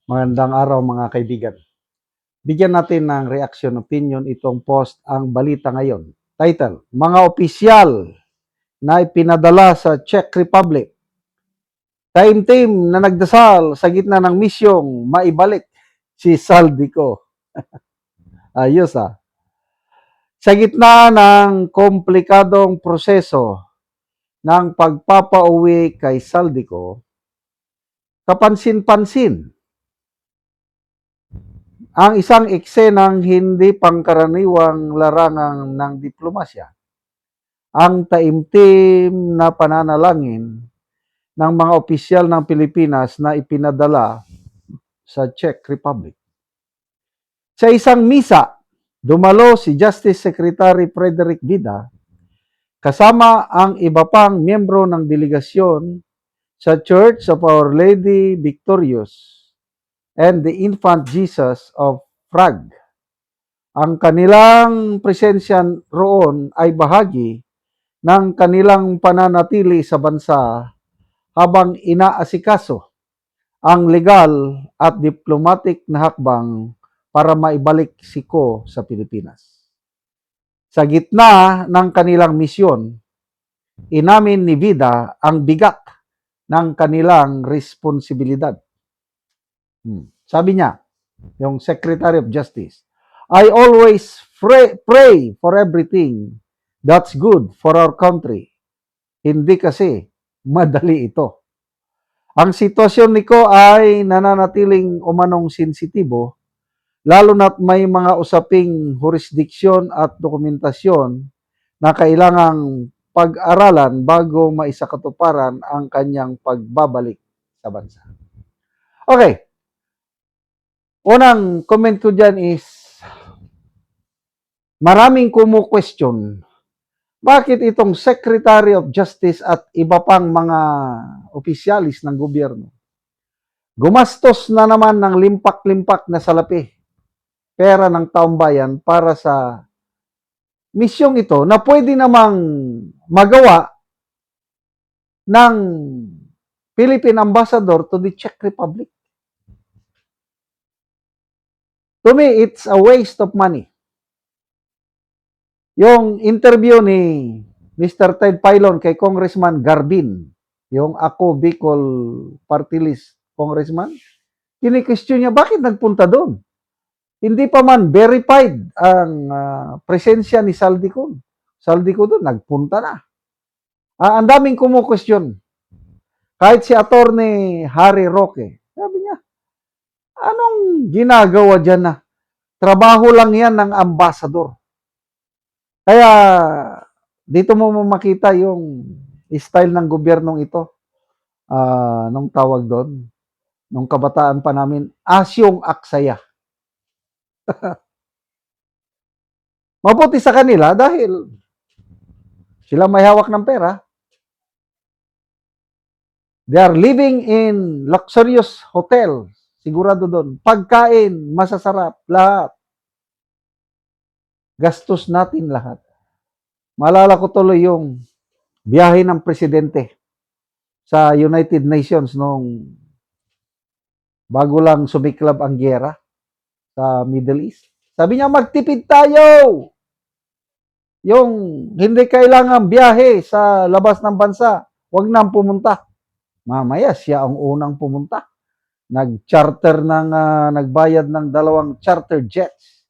Magandang araw mga kaibigan. Bigyan natin ng reaction opinion itong post ang balita ngayon. Title, mga opisyal na ipinadala sa Czech Republic. Taimtim na nagdasal sa gitna ng misyong maibalik si Saldico. Ayos ah. Sa gitna ng komplikadong proseso ng pagpapauwi kay Saldico, kapansin-pansin ang isang eksenang hindi pangkaraniwang larangan ng diplomasya, ang taimtim na pananalangin ng mga opisyal ng Pilipinas na ipinadala sa Czech Republic. Sa isang misa, dumalo si Justice Secretary Frederick Vida kasama ang iba pang miyembro ng delegasyon sa Church of Our Lady Victorious and the Infant Jesus of Prague. Ang kanilang presensya roon ay bahagi ng kanilang pananatili sa bansa habang inaasikaso ang legal at diplomatic na hakbang para maibalik si Ko sa Pilipinas. Sa gitna ng kanilang misyon, inamin ni Vida ang bigat ng kanilang responsibilidad. Sabi niya, yung Secretary of Justice, I always pray for everything that's good for our country. Hindi kasi madali ito. Ang sitwasyon ni Ko ay nananatiling umanong sensitibo, lalo na't may mga usaping jurisdiksyon at dokumentasyon na kailangang pag-aralan bago maisakatuparan ang kanyang pagbabalik sa bansa. Okay. Unang comment ko dyan is, maraming kumu-question, bakit itong Secretary of Justice at iba pang mga opisyalis ng gobyerno gumastos na naman ng limpak-limpak na salapi, pera ng taong bayan para sa misyong ito na pwede namang magawa ng Philippine Ambassador to the Czech Republic. To me, it's a waste of money. Yung interview ni Mr. Ted Filon kay Congressman Garbin, yung Ako Bicol Party List Congressman, kini-question niya, bakit nagpunta doon? Hindi pa man verified ang presensya ni Saldico. Saldico doon, nagpunta na. Ang daming kumu-question. Kahit si Attorney Harry Roque, sabi niya, anong ginagawa dyan na? Trabaho lang yan ng ambassador. Kaya, dito mo makita yung style ng gobyernong ito. Nung tawag doon, nung kabataan pa namin, asyong aksaya. Mabuti sa kanila dahil sila may hawak ng pera. They are living in luxurious hotel. Sigurado doon. Pagkain, masasarap, lahat. Gastos natin lahat. Maalala ko tuloy yung biyahe ng presidente sa United Nations nung bago lang sumiklab ang giyera sa Middle East. Sabi niya, magtipid tayo! Yung hindi kailangan biyahe sa labas ng bansa, huwag nang pumunta. Mamaya, siya ang unang pumunta. Nagbayad ng 2 charter jets.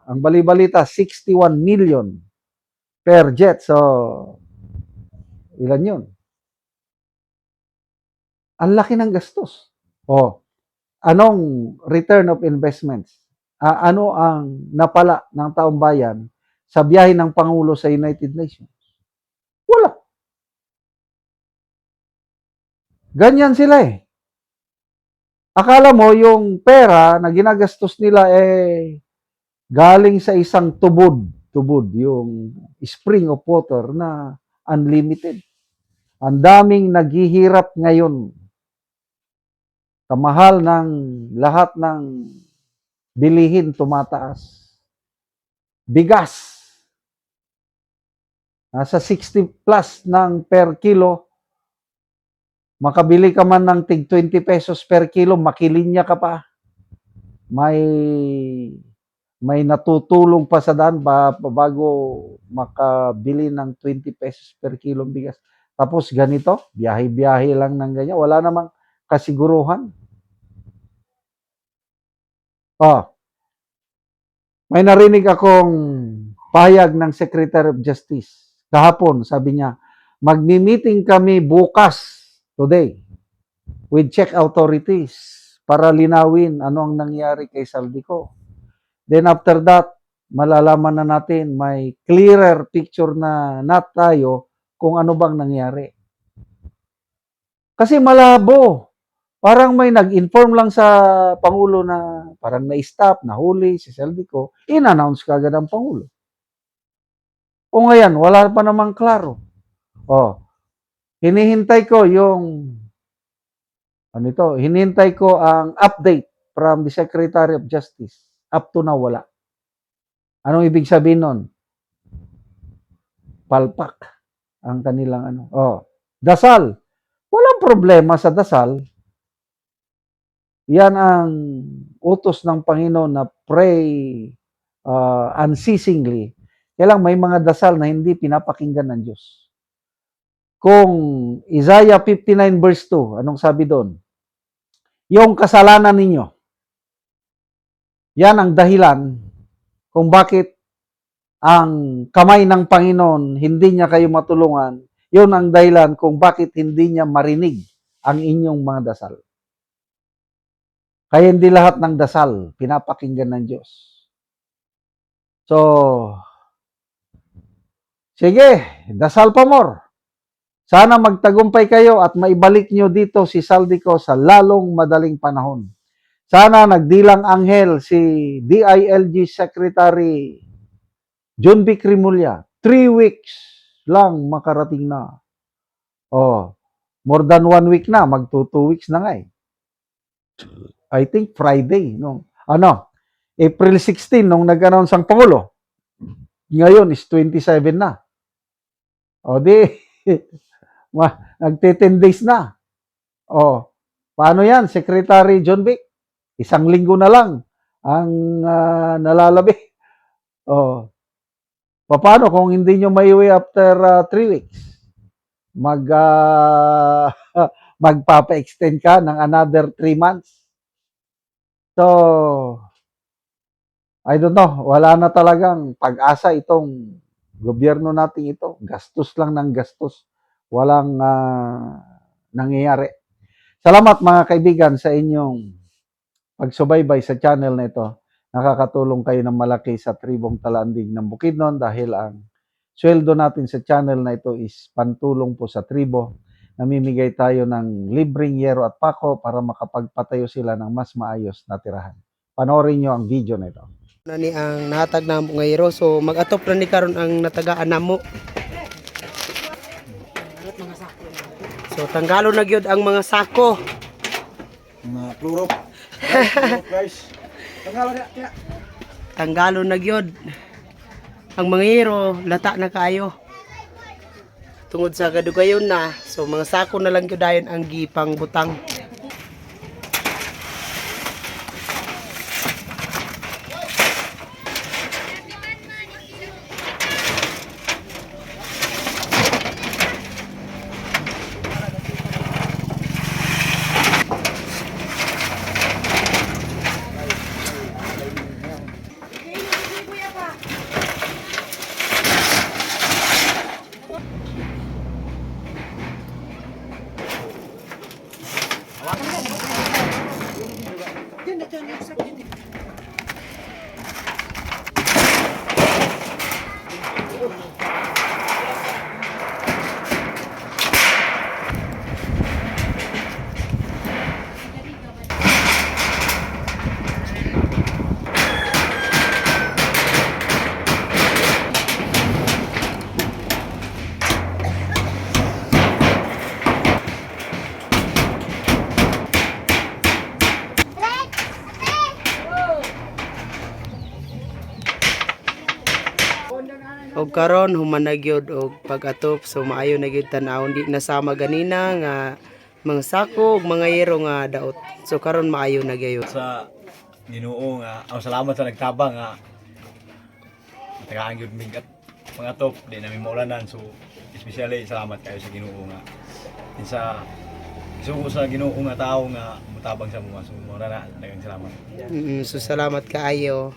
Ang bali-balita, 61 million per jet. So, ilan yun? Ang laki ng gastos. Anong return of investments? Ano ang napala ng taong bayan sa biyahe ng Pangulo sa United Nations? Wala. Ganyan sila eh. Akala mo yung pera na ginagastos nila galing sa isang tubod, yung spring of water na unlimited. Ang daming naghihirap ngayon. Kamahal ng lahat ng bilihin tumataas. Bigas. Nasa 60 plus ng per kilo makabili ka man ng tig 20 pesos per kilo, makilinya ka pa. May natutulong pa sa daan bago makabili ng 20 pesos per kilo bigas. Tapos ganito, biyahe-biyahe lang ng ganyan. Wala namang kasiguruhan. May narinig akong pahayag ng Secretary of Justice. Kahapon, sabi niya, magmi-meeting kami bukas, today, with check authorities para linawin ano ang nangyari kay Saldico. Then after that, malalaman na natin, may clearer picture na tayo kung ano bang nangyari. Kasi malabo. Parang may nag-inform lang sa Pangulo na parang na-stop, nahuli si Saldico, in-announce kagad ang Pangulo. O ngayon, wala pa namang klaro. Hinihintay ko hinihintay ko ang update from the Secretary of Justice. Up to now, wala. Anong ibig sabihin nun? Palpak ang kanilang dasal. Walang problema sa dasal. Yan ang utos ng Panginoon na pray unceasingly. Kaya lang may mga dasal na hindi pinapakinggan ng Diyos. Kung Isaiah 59 verse 2, anong sabi doon? Yung kasalanan ninyo, yan ang dahilan kung bakit ang kamay ng Panginoon hindi niya kayo matulungan. Yun ang dahilan kung bakit hindi niya marinig ang inyong mga dasal. Kaya hindi lahat ng dasal pinapakinggan ng Diyos. So, sige, dasal pa more. Sana magtagumpay kayo at maibalik nyo dito si Saldico sa lalong madaling panahon. Sana nagdilang anghel si DILG Secretary John B. Crimolia. 3 weeks lang makarating na. More than 1 week na. Magto 2 weeks na nga eh. I think Friday. April 16 nung nag-announce ang Pangulo. Ngayon is 27 na. Nagte-10 days na. Paano yan, Secretary John Vic? 1 linggo na lang ang nalalabi. Paano kung hindi nyo maiuwi after 3 weeks? Magpapa-extend ka ng another 3 months? So, I don't know. Wala na talagang pag-asa itong gobyerno natin ito. Gastos lang ng gastos. Walang nangyayari. Salamat mga kaibigan sa inyong pagsubaybay sa channel na ito. Nakakatulong kayo ng malaki sa tribong Talanding ng Bukidnon dahil ang sweldo natin sa channel na ito is pantulong po sa tribo. Namimigay tayo ng libreng yero at pako para makapagpatayo sila ng mas maayos na tirahan. Panoorin nyo ang video na ito. Ni ang nahatag na mo ngayro, so mag-atop na ni karon ang natagaan namo. So tanggalo na gyud ang mga sako. Mga plurop. Guys. Tanggalo na gyud ang mga hero, lata na kayo. Tungod sa gadugayon na, so mga sako na lang gyud dayon ang gipang butang. Og karon human na gyud og pag-atop, so maayo na gyud tan-awon, di nasama ganina nga mga sako ug mga yero nga daot. So karon maayo na gayon. Sa Ginoo nga, salamat sa nagtabang nga tagaan gyud mig at mga top di na maulanan, so especially salamat kayo sa Ginoo nga sa isugo sa Ginoo nga tao nga mutabang sa mga, so mura na daghang salamat. So salamat kaayo.